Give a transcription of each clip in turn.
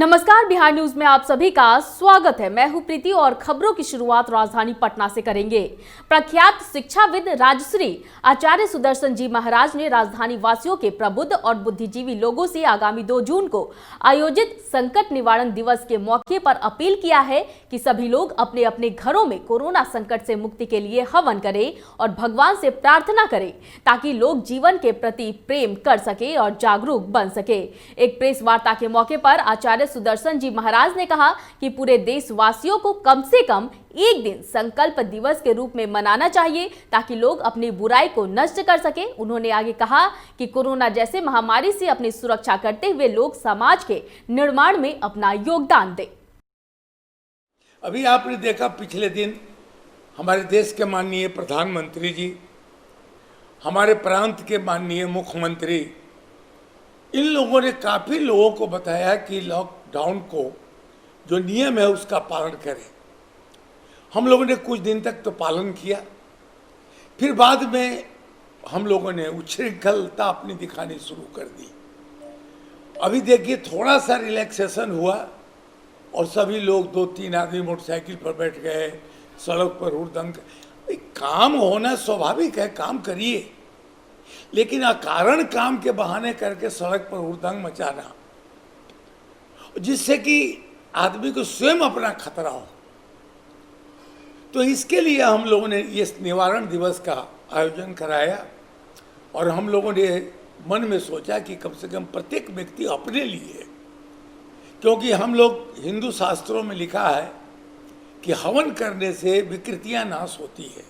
नमस्कार, बिहार न्यूज में आप सभी का स्वागत है। मैं हूं प्रीति और खबरों की शुरुआत राजधानी पटना से करेंगे। प्रख्यात शिक्षाविद राजश्री आचार्य सुदर्शन जी महाराज ने राजधानी वासियों के प्रबुद्ध और बुद्धिजीवी लोगों से आगामी 2 जून को आयोजित संकट निवारण दिवस के मौके पर अपील किया है कि सभी लोग अपने अपने घरों में कोरोना संकट से मुक्ति के लिए हवन करें और भगवान से प्रार्थना करें ताकि लोग जीवन के प्रति प्रेम कर सके और जागरूक बन सके। एक प्रेस वार्ता के मौके पर आचार्य सुदर्शन जी महाराज ने कहा कि पूरे देशवासियों को कम से कम एक दिन संकल्प दिवस के रूप में मनाना चाहिए ताकि लोग अपनी बुराई को नष्ट कर सके। उन्होंने आगे कहा कि कोरोना जैसे महामारी से अपनी सुरक्षा करते हुए लोग समाज के निर्माण में अपना योगदान दें। अभी आपने देखा पिछले दिन हमारे देश के माननीय प्रधानमंत्री जी, हमारे प्रांत के माननीय मुख्यमंत्री, इन लोगों ने काफ़ी लोगों को बताया कि लॉकडाउन को जो नियम है उसका पालन करें। हम लोगों ने कुछ दिन तक तो पालन किया, फिर बाद में हम लोगों ने उच्छृंखलता अपनी दिखानी शुरू कर दी। अभी देखिए थोड़ा सा रिलैक्सेशन हुआ और सभी लोग 2-3 आदमी मोटरसाइकिल पर बैठ गए, सड़क पर हुड़दंग। काम होना स्वाभाविक है, काम करिए, लेकिन अकारण काम के बहाने करके सड़क पर हुड़दंग मचाना जिससे कि आदमी को स्वयं अपना खतरा हो, तो इसके लिए हम लोगों ने ये निवारण दिवस का आयोजन कराया। और हम लोगों ने मन में सोचा कि कम से कम प्रत्येक व्यक्ति अपने लिए, क्योंकि हम लोग हिंदू शास्त्रों में लिखा है कि हवन करने से विकृतियां नाश होती है,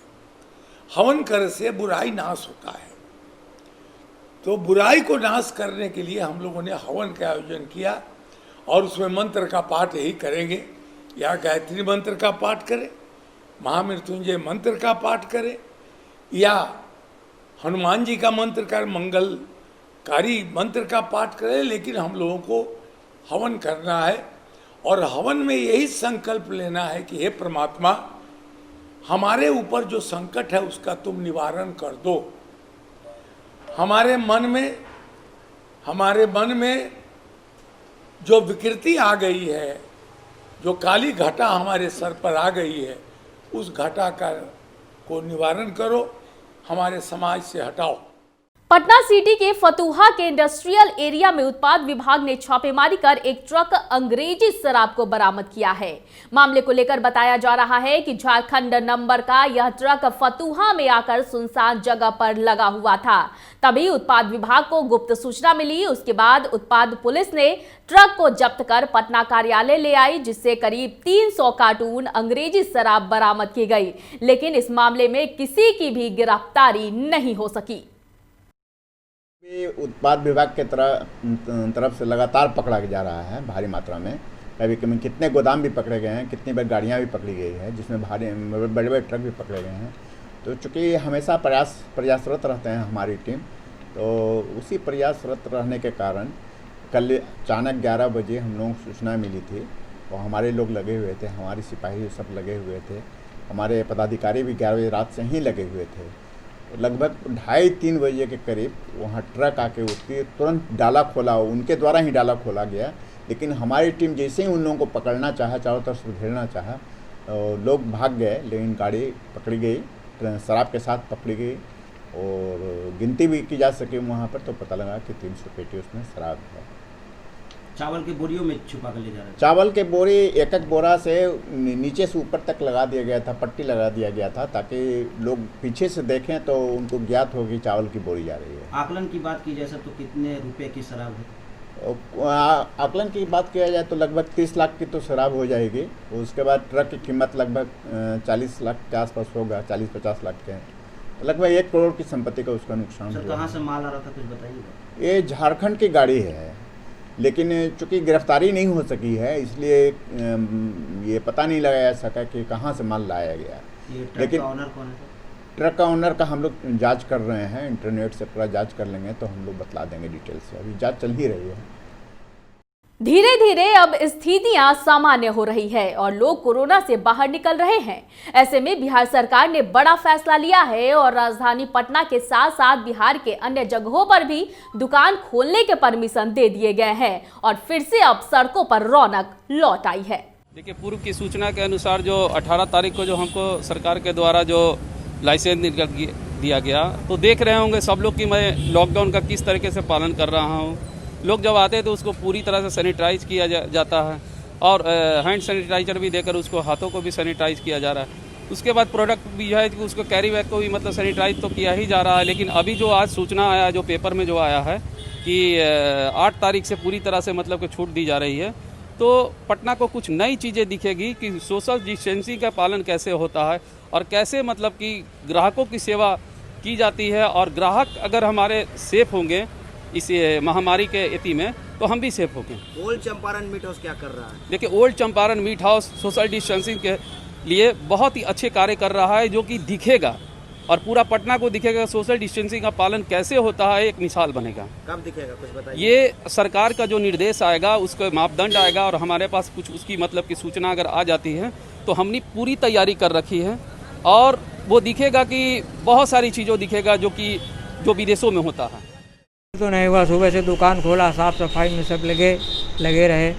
हवन करने से बुराई नाश होता है। तो बुराई को नाश करने के लिए हम लोगों ने हवन का आयोजन किया और उसमें मंत्र का पाठ यही करेंगे, या गायत्री मंत्र का पाठ करें, महामृत्युंजय मंत्र का पाठ करें, या हनुमान जी का मंत्र का मंगलकारी मंत्र का पाठ करें, लेकिन हम लोगों को हवन करना है। और हवन में यही संकल्प लेना है कि हे परमात्मा, हमारे ऊपर जो संकट है उसका तुम निवारण कर दो। हमारे मन में जो विकृति आ गई है, जो काली घटा हमारे सर पर आ गई है, उस घटा को निवारण करो, हमारे समाज से हटाओ। पटना सिटी के फतुहा के इंडस्ट्रियल एरिया में उत्पाद विभाग ने छापेमारी कर एक ट्रक अंग्रेजी शराब को बरामद किया है। मामले को लेकर बताया जा रहा है कि झारखंड नंबर का यह ट्रक फतुहा में आकर सुनसान जगह पर लगा हुआ था। तभी उत्पाद विभाग को गुप्त सूचना मिली। उसके बाद उत्पाद पुलिस ने ट्रक को जब्त कर पटना कार्यालय ले आई, जिससे करीब 300 कार्टून अंग्रेजी शराब बरामद की गई, लेकिन इस मामले में किसी की भी गिरफ्तारी नहीं हो सकी। उत्पाद विभाग के तरफ से लगातार पकड़ा जा रहा है भारी मात्रा में। कभी कभी कितने गोदाम भी पकड़े गए हैं, कितनी बार गाड़ियां भी पकड़ी गई है, जिसमें भारी बड़े बड़े ट्रक भी पकड़े गए हैं। तो चूँकि हमेशा प्रयासरत रहते हैं हमारी टीम, तो उसी प्रयासरत रहने के कारण कल अचानक 11 बजे हम लोगों को सूचना मिली थी और हमारे लोग लगे हुए थे, हमारे सिपाही सब लगे हुए थे, हमारे पदाधिकारी भी 11 बजे रात से ही लगे हुए थे। लगभग 2:30-3 बजे के करीब वहाँ ट्रक आके उसकी तुरंत डाला खोला, उनके द्वारा ही डाला खोला गया। लेकिन हमारी टीम जैसे ही उन लोगों को पकड़ना चाहा, चारों तरफ से घेरना चाहा, लोग भाग गए, लेकिन गाड़ी पकड़ी गई, शराब के साथ पकड़ी गई और गिनती भी की जा सके वहाँ पर, तो पता लगा कि 300 पेटी उसमें शराब है। चावल के बोरियों में छुपा कर ले जा रहे हैं। चावल के बोरी एक बोरा से नीचे से ऊपर तक लगा दिया गया था, पट्टी लगा दिया गया था, ताकि लोग पीछे से देखें तो उनको ज्ञात हो कि चावल की बोरी जा रही है। आकलन की बात की जाए तो कितने रुपए की शराब है? आकलन की बात किया जाए तो लगभग 30 लाख की तो शराब हो जाएगी। उसके बाद ट्रक की कीमत लगभग 40 लाख के आसपास होगा, 40-50 लाख के, तो लगभग 1 करोड़ की संपत्ति का उसका नुकसान हुआ। कहाँ से माल आ रहा था कुछ बताइएगा। ये झारखंड की गाड़ी है, लेकिन चूंकि गिरफ्तारी नहीं हो सकी है, इसलिए ये पता नहीं लगाया जा सका कि कहाँ से माल लाया गया। लेकिन ऑनर कौन है? ट्रक का ऑनर का हम लोग जांच कर रहे हैं, इंटरनेट से पूरा जांच कर लेंगे तो हम लोग बतला देंगे डिटेल से। अभी जांच चल ही रही है। धीरे धीरे अब स्थितियां सामान्य हो रही है और लोग कोरोना से बाहर निकल रहे हैं। ऐसे में बिहार सरकार ने बड़ा फैसला लिया है और राजधानी पटना के साथ साथ बिहार के अन्य जगहों पर भी दुकान खोलने के परमिशन दे दिए गए हैं और फिर से अब सड़कों पर रौनक लौट आई है। देखिए, पूर्व की सूचना के अनुसार जो 18 तारीख को जो हमको सरकार के द्वारा जो लाइसेंस दिया गया, तो देख रहे होंगे सब लोग कि मैं लॉकडाउन का किस तरीके से पालन कर रहा हूँ। लोग जब आते हैं तो उसको पूरी तरह से सैनिटाइज किया जाता है और हैंड सैनिटाइजर भी देकर उसको हाथों को भी सैनिटाइज किया जा रहा है। उसके बाद प्रोडक्ट भी जो है कि उसको कैरी बैग को भी मतलब सैनिटाइज तो किया ही जा रहा है। लेकिन अभी जो आज सूचना आया, जो पेपर में जो आया है कि 8 तारीख से पूरी तरह से मतलब कि छूट दी जा रही है, तो पटना को कुछ नई चीज़ें दिखेगी कि सोशल डिस्टेंसिंग का पालन कैसे होता है और कैसे मतलब कि ग्राहकों की सेवा की जाती है। और ग्राहक अगर हमारे सेफ होंगे इस महामारी के इति में, तो हम भी सेफ होंगे। ओल्ड चंपारण मीट हाउस क्या कर रहा है? देखिए, old Champaran meat house social distancing के लिए बहुत ही अच्छे कार्य कर रहा है, जो कि दिखेगा और पूरा पटना को दिखेगा सोशल डिस्टेंसिंग का पालन कैसे होता है, एक मिसाल बनेगा। कब दिखेगा कुछ बताइए? ये सरकार का जो निर्देश आएगा, उसका मापदंड आएगा और हमारे पास कुछ उसकी मतलब की सूचना अगर आ जाती है तो हमने पूरी तैयारी कर रखी है और वो दिखेगा कि बहुत सारी चीज़ों दिखेगा जो विदेशों में होता है। तो नहीं हुआ, सुबह से दुकान खोला, साफ़ सफाई में सब लगे रहे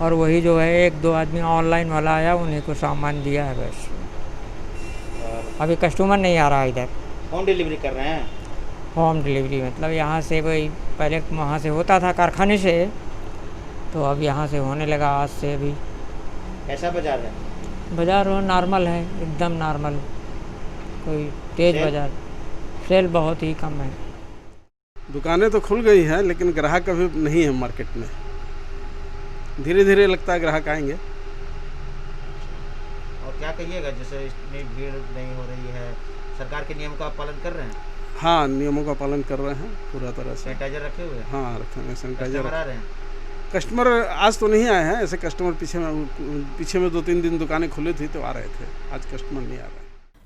और वही जो है 1-2 आदमी ऑनलाइन वाला आया, उन्हीं को सामान दिया है बस। अभी कस्टमर नहीं आ रहा इधर। होम डिलीवरी कर रहे हैं? होम डिलीवरी मतलब यहाँ से वही पहले वहाँ से होता था कारखाने से, तो अब यहाँ से होने लगा आज से। अभी कैसा बाजार है? बाज़ार नॉर्मल है, एकदम नॉर्मल, कोई तेज़ बाज़ार, सेल बहुत ही कम है। दुकानें तो खुल गई हैं लेकिन ग्राहक अभी नहीं है मार्केट में। धीरे धीरे लगता है ग्राहक आएंगे। और क्या कहिएगा, जैसे इतनी भीड़ नहीं हो रही है, सरकार के नियम का आप पालन कर रहे हैं? हाँ, नियमों का पालन कर रहे हैं पूरा तरह से। सैनिटाइजर रखे हुए हैं? हाँ, रखे हैं सैनिटाइजर। कस्टमर आ रहे हैं? कस्टमर आज तो नहीं आए हैं, ऐसे कस्टमर पीछे में 2-3 दिन दुकानें खुली थी तो आ रहे थे, आज कस्टमर नहीं आ रहे।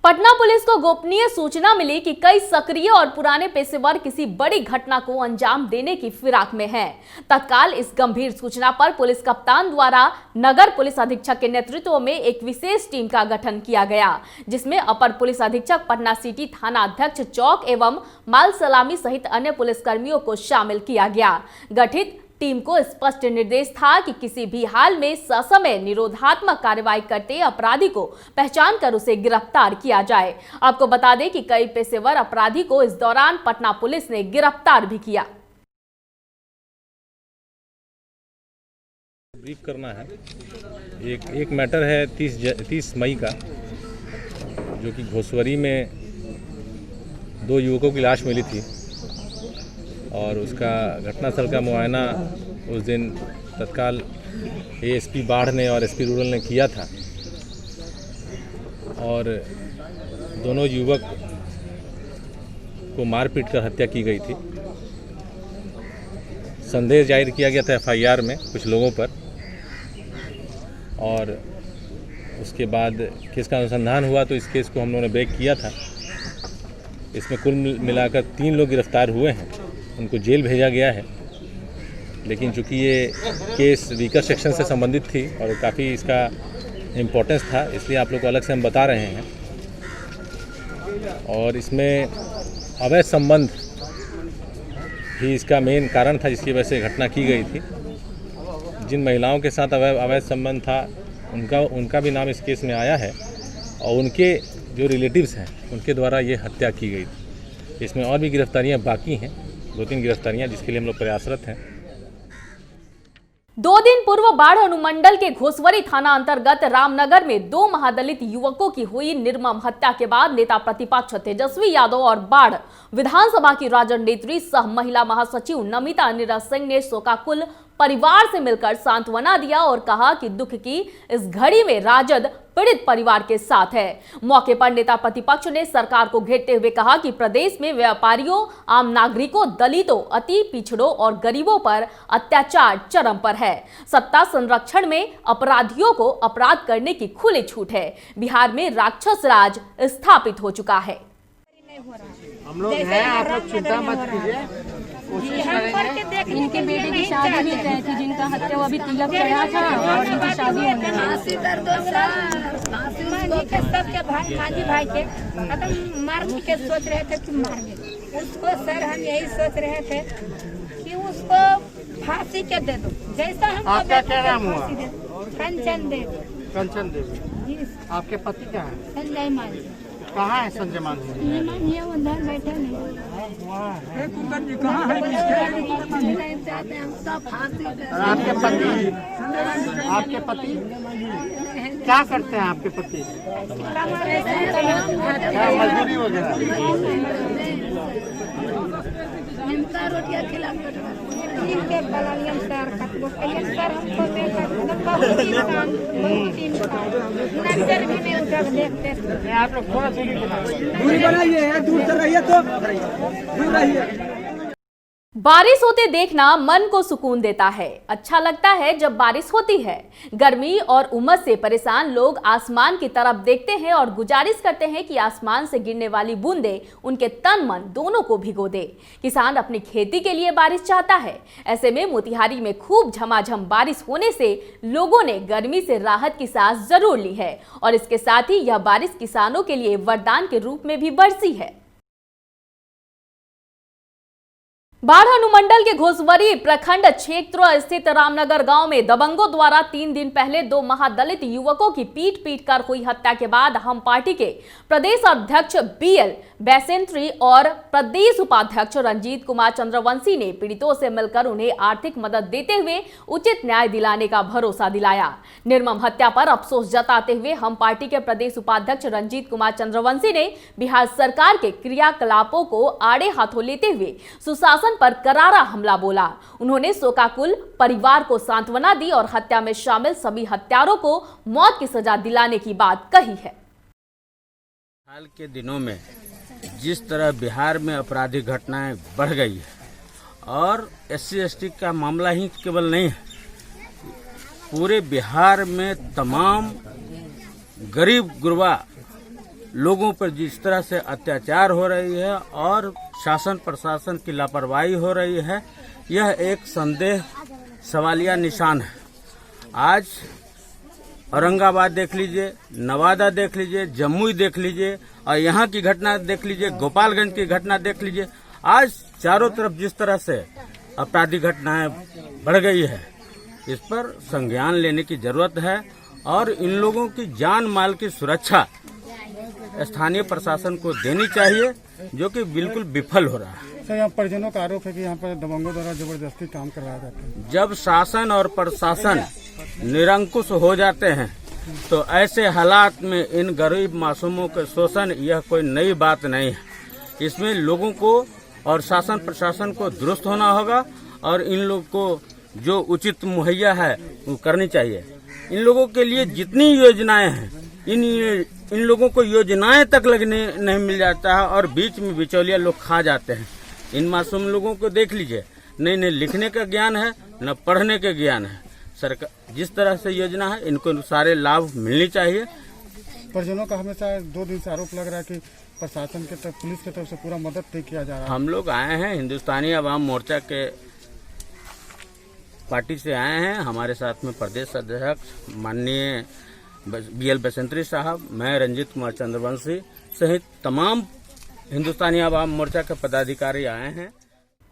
पटना पुलिस को गोपनीय सूचना मिली कि कई सक्रिय और पुराने पेशेवर किसी बड़ी घटना को अंजाम देने की फिराक में हैं। तत्काल इस गंभीर सूचना पर पुलिस कप्तान द्वारा नगर पुलिस अधीक्षक के नेतृत्व में एक विशेष टीम का गठन किया गया, जिसमें अपर पुलिस अधीक्षक पटना सिटी, थाना अध्यक्ष चौक एवं माल सलामी सहित अन्य पुलिसकर्मियों को शामिल किया गया। गठित टीम को स्पष्ट निर्देश था कि किसी भी हाल में ससमय निरोधात्मक कार्रवाई करते अपराधी को पहचान कर उसे गिरफ्तार किया जाए। आपको बता दें कि कई पेशेवर अपराधी को इस दौरान पटना पुलिस ने गिरफ्तार भी किया। ब्रीफ करना है, एक मैटर है 30 मई का, जो कि घोसवरी में 2 युवकों की लाश मिली थी और उसका घटनास्थल का मुआयना उस दिन तत्काल एएसपी बाढ़ ने और एसपी रूरल ने किया था और दोनों युवक को मारपीट कर हत्या की गई थी। संदेह जाहिर किया गया था एफआईआर में कुछ लोगों पर और उसके बाद केस का अनुसंधान हुआ तो इस केस को हम लोगों ने ब्रेक किया था। इसमें कुल मिलाकर 3 लोग गिरफ्तार हुए हैं, उनको जेल भेजा गया है। लेकिन चूंकि ये केस वीकर सेक्शन से संबंधित थी और काफ़ी इसका इम्पोर्टेंस था, इसलिए आप लोग को अलग से हम बता रहे हैं। और इसमें अवैध संबंध ही इसका मेन कारण था जिसकी वजह से घटना की गई थी। जिन महिलाओं के साथ अवैध संबंध था उनका भी नाम इस केस में आया है और उनके जो रिलेटिव्स हैं उनके द्वारा ये हत्या की गई थी। इसमें और भी गिरफ्तारियां बाकी हैं, 2-3 गिरफ्तारियां, जिसके लिए हम लोग प्रयासरत हैं। 2 दिन पूर्व बाढ़ अनुमंडल के घोसवरी थाना अंतर्गत रामनगर में 2 महादलित युवकों की हुई निर्मम हत्या के बाद नेता प्रतिपक्ष तेजस्वी यादव और बाढ़ विधानसभा की राजद नेत्री सह महिला महासचिव नमिता नीरज सिंह ने शोकाकुल परिवार से मिलकर सांत्वना दिया और कहा कि दुख की इस घड़ी में राजद पीड़ित परिवार के साथ है। मौके पर नेता प्रतिपक्ष ने सरकार को घेरते हुए कहा कि प्रदेश में व्यापारियों, आम नागरिकों, दलितों, अति पिछड़ों और गरीबों पर अत्याचार चरम पर है। सत्ता संरक्षण में अपराधियों को अपराध करने की खुली छूट है। बिहार में राक्षस राज स्थापित हो चुका है। हम लोग हैं, आप लोग चिंता मत कीजिए। इनके बेटे की शादी भी तय थी, जिनका हत्या अभी तिलक चढ़ा था और इनकी शादी होने वाली। सबके भाई भाई के खत्म मार के सोच रहे थे कि मार दे उसको। सर हम यही सोच रहे थे कि उसको फांसी के दे दो, जैसा हम आपका क्या नाम हुआ? कंचन देवी। कंचन देवी। आपके पति क्या है? संजय मांझी। कहाँ है संजय मांझी? ये उधर बैठे नहीं। आपके पति क्या करते हैं? आपके पति क्या मजदूरी वगैरह? रोटियाँ खिलाते आप लोग थोड़ा दूरी बनाइए, दूर से रहिए तो दूर रहिए। बारिश होते देखना मन को सुकून देता है। अच्छा लगता है जब बारिश होती है। गर्मी और उमस से परेशान लोग आसमान की तरफ देखते हैं और गुजारिश करते हैं कि आसमान से गिरने वाली बूंदें उनके तन मन दोनों को भिगो दे। किसान अपनी खेती के लिए बारिश चाहता है। ऐसे में मोतिहारी में खूब झमाझम बारिश होने से लोगों ने गर्मी से राहत की सांस जरूर ली है और इसके साथ ही यह बारिश किसानों के लिए वरदान के रूप में भी बरसी है। बाढ़ अनुमंडल के घोसवरी प्रखंड क्षेत्र स्थित रामनगर गांव में दबंगों द्वारा 3 दिन पहले 2 महादलित युवकों की पीट कर हुई हत्या के बाद हम पार्टी के प्रदेश अध्यक्ष BL बैसेंट्री और प्रदेश उपाध्यक्ष रंजीत कुमार चंद्रवंशी ने पीड़ितों से मिलकर उन्हें आर्थिक मदद देते हुए उचित न्याय दिलाने का भरोसा दिलाया। निर्मम हत्या पर अफसोस जताते हुए हम पार्टी के प्रदेश उपाध्यक्ष रंजीत कुमार चंद्रवंशी ने बिहार सरकार के क्रियाकलापों को आड़े हाथों लेते हुए सुशासन पर करारा हमला बोला। उन्होंने शोकाकुल परिवार को सांत्वना दी और हत्या में शामिल सभी हत्यारों को मौत की सजा दिलाने की बात कही है। हाल के दिनों में जिस तरह बिहार में आपराधिक घटनाएं बढ़ गई है और SC/ST का मामला ही केवल नहीं है, पूरे बिहार में तमाम गरीब गुरबा लोगों पर जिस तरह से अत्याचार हो रही है और शासन प्रशासन की लापरवाही हो रही है, यह एक संदेह सवालिया निशान है। आज औरंगाबाद देख लीजिए, नवादा देख लीजिए, जमुई देख लीजिए और यहाँ की घटना देख लीजिए, गोपालगंज की घटना देख लीजिए। आज चारों तरफ जिस तरह से आपराधिक घटनाएं बढ़ गई है, इस पर संज्ञान लेने की जरूरत है और इन लोगों की जान माल की सुरक्षा स्थानीय प्रशासन को देनी चाहिए, जो कि बिल्कुल विफल हो रहा है। सर, यहाँ परिजनों का आरोप है कि यहाँ पर दबंगों द्वारा जबरदस्ती काम करवाया जाता है। जब शासन और प्रशासन निरंकुश हो जाते हैं तो ऐसे हालात में इन गरीब मासूमों के शोषण यह कोई नई बात नहीं है। इसमें लोगों को और शासन प्रशासन को दुरुस्त होना होगा और इन लोगों को जो उचित मुहैया है वो करनी चाहिए। इन लोगों के लिए जितनी योजनाएं हैं, इन लोगों को योजनाएं तक लगने नहीं मिल जाता है और बीच में बिचौलिया लोग खा जाते हैं। इन मासूम लोगों को देख लीजिए, न लिखने का ज्ञान है न पढ़ने का ज्ञान है। सरकार जिस तरह से योजना है, इनको सारे लाभ मिलनी चाहिए। परिजनों का हमेशा 2 दिन से आरोप लग रहा है कि प्रशासन के तरफ, पुलिस की तरफ से पूरा मदद नहीं किया जा रहा है। हम लोग आए हैं हिंदुस्तानी अवाम मोर्चा के पार्टी से आए हैं। हमारे साथ में प्रदेश अध्यक्ष माननीय BL बैसेंट्री साहब, मैं रंजीत कुमार चंद्रवंशी सहित तमाम हिंदुस्तानी अवाम मोर्चा के पदाधिकारी आए हैं।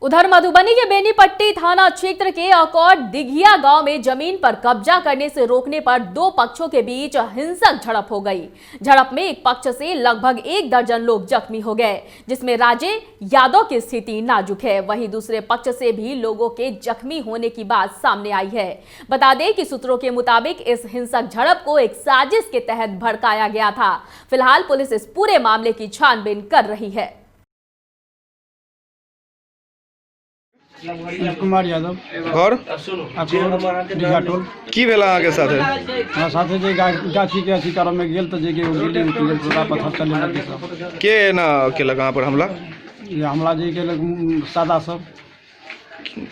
उधर मधुबनी के बेनीपट्टी थाना क्षेत्र के अकौट दिघिया गांव में जमीन पर कब्जा करने से रोकने पर 2 पक्षों के बीच हिंसक झड़प हो गई। झड़प में एक पक्ष से लगभग 1 दर्जन लोग जख्मी हो गए, जिसमें राजे यादव की स्थिति नाजुक है। वहीं दूसरे पक्ष से भी लोगों के जख्मी होने की बात सामने आई है। बता दें कि सूत्रों के मुताबिक इस हिंसक झड़प को एक साजिश के तहत भड़काया गया था। फिलहाल पुलिस इस पूरे मामले की छानबीन कर रही है। कुमार यादव घर बिघाटोल की भेला अहाँ के साथे? हमरा साथे जे गाछी के अथी करम में गेल त जे के बिल्डिंग के पूरा पत्थर चले लगे सब। के ना केलक अहाँ पर हमला? ये हमला जे केलक सादा सब।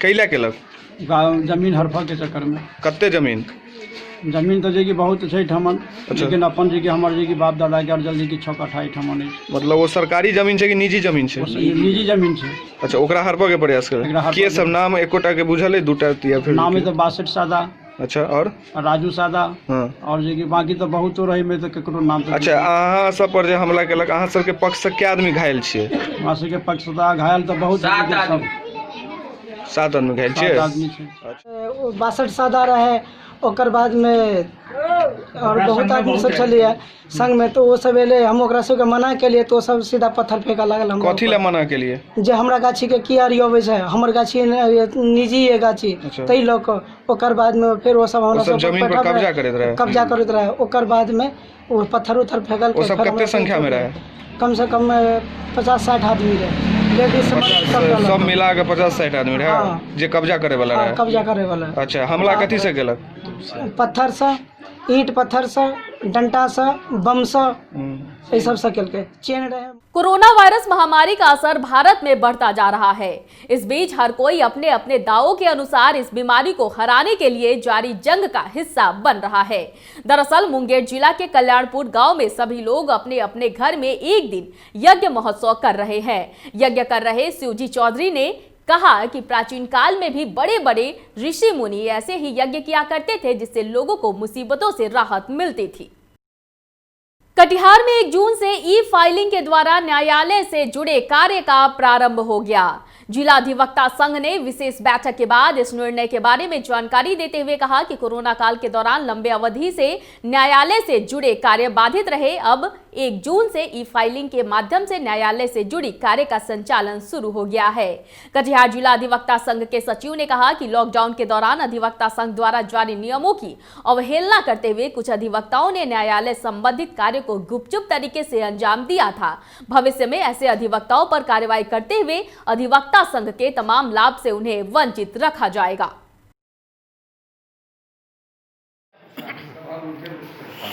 कैला केलक? जमीन हड़पा के चक्कर में। कत्ते जमीन? जमीन तो जी बहुत छै ठमन, लेकिन अपन जी के हमर जी के बाप दादा के अर्जल जी के 6 कट्ठा ठमन है। मतलब वो सरकारी जमीन छै कि निजी जमीन छै? निजी जमीन छै। अच्छा, ओकरा हड़पा के प्रयास करे के सब नाम एकोटा के बुझल है? दूटा या फिर नाम है तो 62 सादा। अच्छा, और राजू सादा। हाँ। और जी के बाकी तो बहुत तो रही में तो केकरो नाम तो। अच्छा, अहाँ सब पर जे हमला केलक, अहाँ सब के पक्ष से के आदमी घायल छियै? अहाँ सब के पक्ष से घायल तो बहुत 7 आदमी घायल छियै। 62 सादा रहे, ओकर बाद में और बहुत आदमी सब चलिए संग में, तो वो सब एले, हम ओकरा सबके मना के लिए तो सब सीधा पत्थर फेंका लागल। हम कथी ला मना के लिए? जे हमरा गाछी के की आरी होवे छै, हमर गाछी निजी है गाछी, तई लोग ओकर बाद में फिर वो सब हमरा सब जमीन पर कब्जा करत रहे। ओकर बाद में वो पत्थर उथर फेंकल। वो सब कितने संख्या में रहे? कम से कम 50-60 आदमी रहे, लेडीज सब मिला के 50-60 आदमी रहे जे कब्जा करे वाला रहे। कब्जा करे वाला। अच्छा, हमला कथी से केलक? पत्थर से, ईंट पत्थर से, डंटा से, बम से, ये सब सकल के चेन रहे। कोरोना वायरस महामारी का असर भारत में बढ़ता जा रहा है। इस बीच हर कोई अपने अपने दावों के अनुसार इस बीमारी को हराने के लिए जारी जंग का हिस्सा बन रहा है। दरअसल मुंगेर जिला के कल्याणपुर गांव में सभी लोग अपने अपने घर में एक दिन यज्ञ महोत्सव कर रहे हैं। यज्ञ कर रहे शिवजी चौधरी ने कहा कि प्राचीन काल में भी बड़े बड़े ऋषि मुनि ऐसे ही यज्ञ किया करते थे, जिससे लोगों को मुसीबतों से राहत मिलती थी। कटिहार में 1 जून से ई फाइलिंग के द्वारा न्यायालय से जुड़े कार्य का प्रारंभ हो गया। जिला अधिवक्ता संघ ने विशेष बैठक के बाद इस निर्णय के बारे में जानकारी देते हुए कहा कि कोरोना काल के दौरान लंबे अवधि से न्यायालय से जुड़े कार्य बाधित रहे। अब 1 जून से ई फाइलिंग के माध्यम से न्यायालय से जुड़ी कार्य का संचालन शुरू हो गया है। कटिहार जिला अधिवक्ता संघ के सचिव ने कहा कि लॉकडाउन के दौरान अधिवक्ता संघ द्वारा जारी नियमों की अवहेलना करते हुए कुछ अधिवक्ताओं ने न्यायालय संबंधित कार्य को गुपचुप तरीके से अंजाम दिया था। भविष्य में ऐसे अधिवक्ताओं पर कार्रवाई करते हुए अधिवक्ता संघ के तमाम लाभ से उन्हें वंचित रखा जाएगा।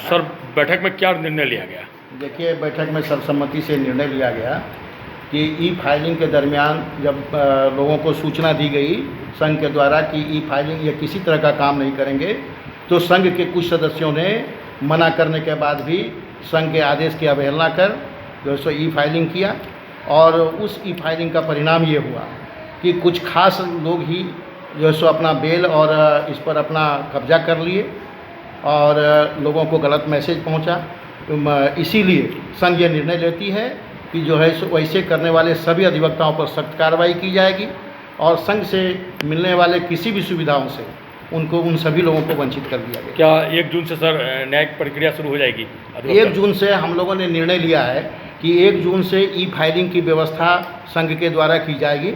सर, बैठक में क्या निर्णय लिया गया? देखिए, बैठक में सर्वसम्मति से निर्णय लिया गया कि ई फाइलिंग के दरमियान जब लोगों को सूचना दी गई संघ के द्वारा कि ई फाइलिंग या किसी तरह का काम नहीं करेंगे, तो संघ के कुछ सदस्यों ने मना करने के बाद भी संघ के आदेश की अवहेलना कर जो सो ई फाइलिंग किया। और उस ई फाइलिंग का परिणाम ये हुआ कि कुछ खास लोग ही जो सो अपना बेल और इस पर अपना कब्जा कर लिए और लोगों को गलत मैसेज पहुंचा। इसीलिए संघ ये निर्णय लेती है कि जो है सो वैसे करने वाले सभी अधिवक्ताओं पर सख्त कार्रवाई की जाएगी और संघ से मिलने वाले किसी भी सुविधाओं से उन सभी लोगों को वंचित कर दिया गया। क्या 1 जून से सर न्यायिक प्रक्रिया शुरू हो जाएगी? 1 जून से हम लोगों ने निर्णय लिया है कि 1 जून से ई फाइलिंग की व्यवस्था संघ के द्वारा की जाएगी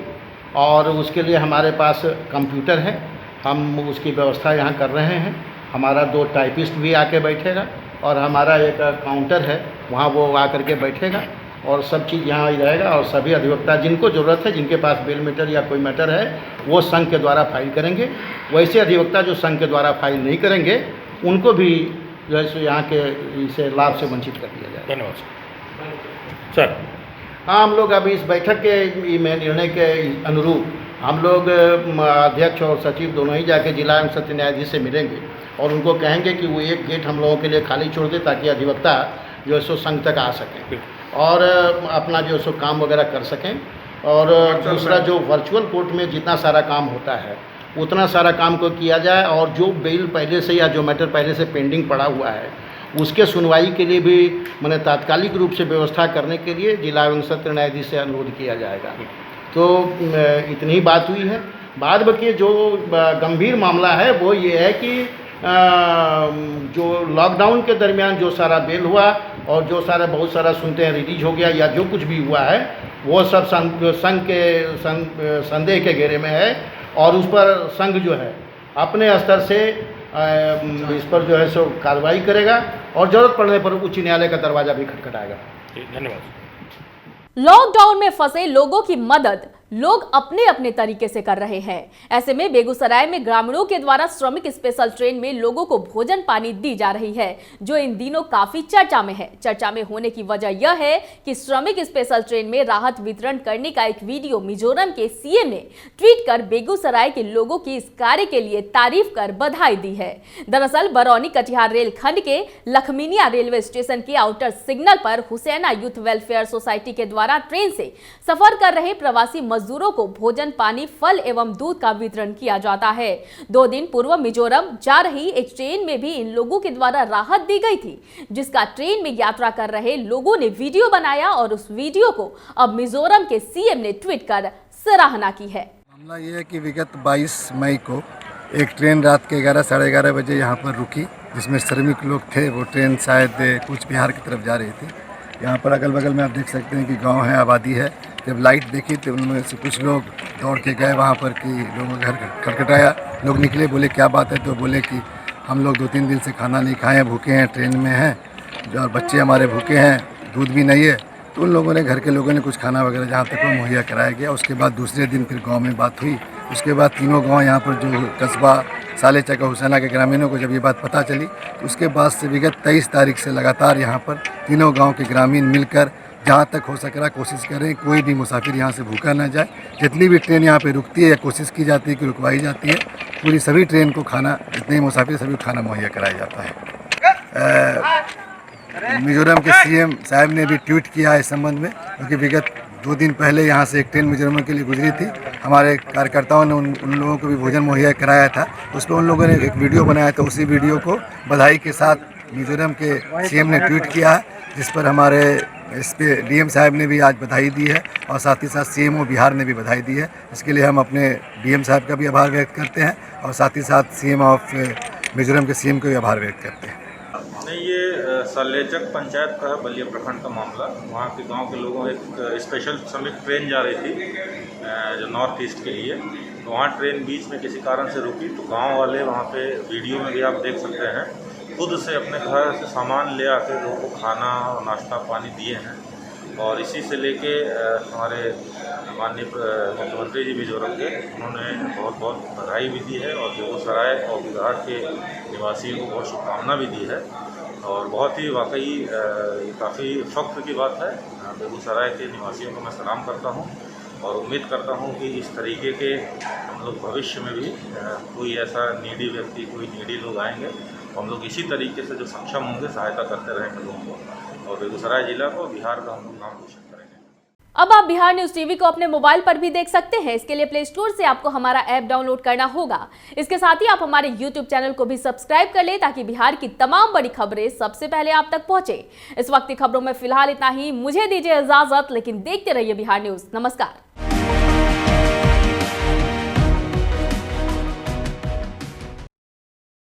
और उसके लिए हमारे पास कंप्यूटर है, हम उसकी व्यवस्था यहाँ कर रहे हैं। हमारा 2 टाइपिस्ट भी आके बैठेगा और हमारा एक काउंटर है, वहाँ वो आकर के बैठेगा और सब चीज़ यहाँ ही रहेगा और सभी अधिवक्ता जिनको ज़रूरत है, जिनके पास बेल मैटर या कोई मैटर है, वो संघ के द्वारा फाइल करेंगे। वैसे अधिवक्ता जो संघ के द्वारा फाइल नहीं करेंगे उनको भी जो है यहाँ के इसे लाभ से वंचित कर दिया जाए। धन्यवाद सर। हाँ, हम लोग अभी इस बैठक के में निर्णय के अनुरूप हम लोग अध्यक्ष और सचिव दोनों ही जाके जिला एवं सत्र न्यायाधीश से मिलेंगे और उनको कहेंगे कि वो एक गेट हम लोगों के लिए खाली छोड़ दे ताकि अधिवक्ता जो है सो संघ तक आ सकें और अपना जो है सो काम वगैरह कर सकें। और दूसरा जो वर्चुअल कोर्ट में जितना सारा काम होता है उतना सारा काम को किया जाए और जो बेल पहले से या जो मैटर पहले से पेंडिंग पड़ा हुआ है उसके सुनवाई के लिए भी मैंने तात्कालिक रूप से व्यवस्था करने के लिए जिला एवं सत्र न्यायाधीश से अनुरोध किया जाएगा। तो इतनी ही बात हुई है। बाद बाकी जो गंभीर मामला है वो ये है कि जो लॉकडाउन के दरमियान जो सारा बेल हुआ और जो सारा बहुत सारा सुनते हैं रिलीज हो गया या जो कुछ भी हुआ है वो सब संघ के संदेह के घेरे में है और उस पर संघ जो है अपने स्तर से इस पर जो है सो कार्रवाई करेगा और जरूरत पड़ने पर उच्च न्यायालय का दरवाजा भी खटखटाएगा। धन्यवाद। लॉकडाउन में फंसे लोगों की मदद लोग अपने अपने तरीके से कर रहे हैं। ऐसे में बेगूसराय में ग्रामीणों के द्वारा श्रमिक स्पेशल ट्रेन में लोगों को भोजन पानी दी जा रही है, जो इन दिनों काफी चर्चा में है। चर्चा में होने की वजह यह है कि श्रमिक स्पेशल ट्रेन में राहत वितरण करने का एक वीडियो मिजोरम के सीएम ने ट्वीट कर बेगूसराय के लोगों की इस कार्य के लिए तारीफ कर बधाई दी है। दरअसल बरौनी कटिहार रेलखंड के लखमीनिया रेलवे स्टेशन के आउटर सिग्नल पर हुसैना यूथ वेलफेयर सोसाइटी के द्वारा ट्रेन से सफर कर रहे प्रवासी मजदूरों को भोजन पानी फल एवं दूध का वितरण किया जाता है। 2 दिन पूर्व मिजोरम जा रही एक ट्रेन में भी इन लोगों के द्वारा राहत दी गई थी, जिसका ट्रेन में यात्रा कर रहे लोगों ने वीडियो बनाया और उस वीडियो को अब मिजोरम के सीएम ने ट्वीट कर सराहना की है। मामला ये है कि विगत 22 मई को एक ट्रेन रात के 11 साढ़े 11 बजे यहाँ पर रुकी, जिसमें श्रमिक लोग थे। वो ट्रेन शायद कूच बिहार की तरफ जा रही थी। यहाँ पर अगल बगल में आप देख सकते हैं कि गांव है, आबादी है। जब लाइट देखी तो उनमें से कुछ लोग दौड़ के गए वहाँ पर कि लोगों का घर खटखटाया। लोग निकले, बोले क्या बात है, तो बोले कि हम लोग 2-3 दिन से खाना नहीं खाए हैं, भूखे हैं, ट्रेन में हैं और बच्चे हमारे भूखे हैं, दूध भी नहीं है। तो उन लोगों ने, घर के लोगों ने कुछ खाना वगैरह जहाँ तक वो मुहैया कराया गया। उसके बाद दूसरे दिन फिर गांव में बात हुई। उसके बाद तीनों गांव यहाँ पर जो कस्बा सालेचक हुसैना के ग्रामीणों को जब ये बात पता चली, तो उसके बाद से विगत 23 तारीख से लगातार यहाँ पर तीनों गाँव के ग्रामीण मिलकर जहाँ तक हो सक रहा कोशिश करें कोई भी मुसाफिर यहाँ से भूखा ना जाए। जितनी भी ट्रेन यहाँ पे रुकती है या कोशिश की जाती है कि रुकवाई जाती है, पूरी सभी ट्रेन को खाना, जितने मुसाफिर सभी खाना मुहैया कराया जाता है। मिजोरम के सीएम साहब ने भी ट्वीट किया इस संबंध में, क्योंकि विगत 2 दिन पहले यहाँ से एक ट्रेन मिजोरम के लिए गुजरी थी। हमारे कार्यकर्ताओं ने उन लोगों को भी भोजन मुहैया कराया था। उस पर उन लोगों ने एक वीडियो बनाया था। उसी वीडियो को बधाई के साथ मिजोरम के सीएम ने ट्वीट किया है, जिस पर हमारे इस पे डीएम साहब ने भी आज बधाई दी है और साथ ही साथ सीएमओ बिहार ने भी बधाई दी है। इसके लिए हम अपने डीएम साहब का भी आभार व्यक्त करते हैं और साथ ही साथ सीएम ऑफ मिजोरम के सीएम का भी आभार व्यक्त करते हैं। नहीं, ये सालेचक पंचायत का बलिया प्रखंड का मामला। वहाँ के गांव के लोगों एक स्पेशल श्रमिक ट्रेन जा रही थी जो नॉर्थ ईस्ट के लिए। तो वहाँ ट्रेन बीच में किसी कारण से रुकी, तो गांव वाले वहाँ पे वीडियो में भी आप देख सकते हैं, खुद से अपने घर से सामान ले आके लोगों को खाना और नाश्ता पानी दिए हैं। और इसी से लेके हमारे माननीय मुख्यमंत्री जी मिजोरम के, उन्होंने बहुत बहुत बधाई भी दी है और बेगूसराय और बिहार के निवासियों को बहुत शुभकामना भी दी है। और बहुत ही वाकई काफ़ी फख्र की बात है। बेगूसराय के निवासियों को मैं सलाम करता हूँ और उम्मीद करता हूँ कि इस तरीके के हम लोग भविष्य में भी कोई ऐसा नीडी व्यक्ति, कोई नीडी लोग आएंगे, हम लोग इसी तरीके से जो सक्षम होंगे सहायता करते रहेंगे लोगों को, और बेगूसराय जिला को, बिहार का हम लोग नाम रोशन करेंगे। अब आप बिहार न्यूज टीवी को अपने मोबाइल पर भी देख सकते हैं। इसके लिए प्ले स्टोर से आपको हमारा ऐप डाउनलोड करना होगा। इसके साथ ही आप हमारे यूट्यूब चैनल को भी सब्सक्राइब कर ले, ताकि बिहार की तमाम बड़ी खबरें सबसे पहले आप तक पहुंचे। इस वक्त की खबरों में फिलहाल इतना ही। मुझे दीजिए इजाजत, लेकिन देखते रहिए बिहार न्यूज। नमस्कार।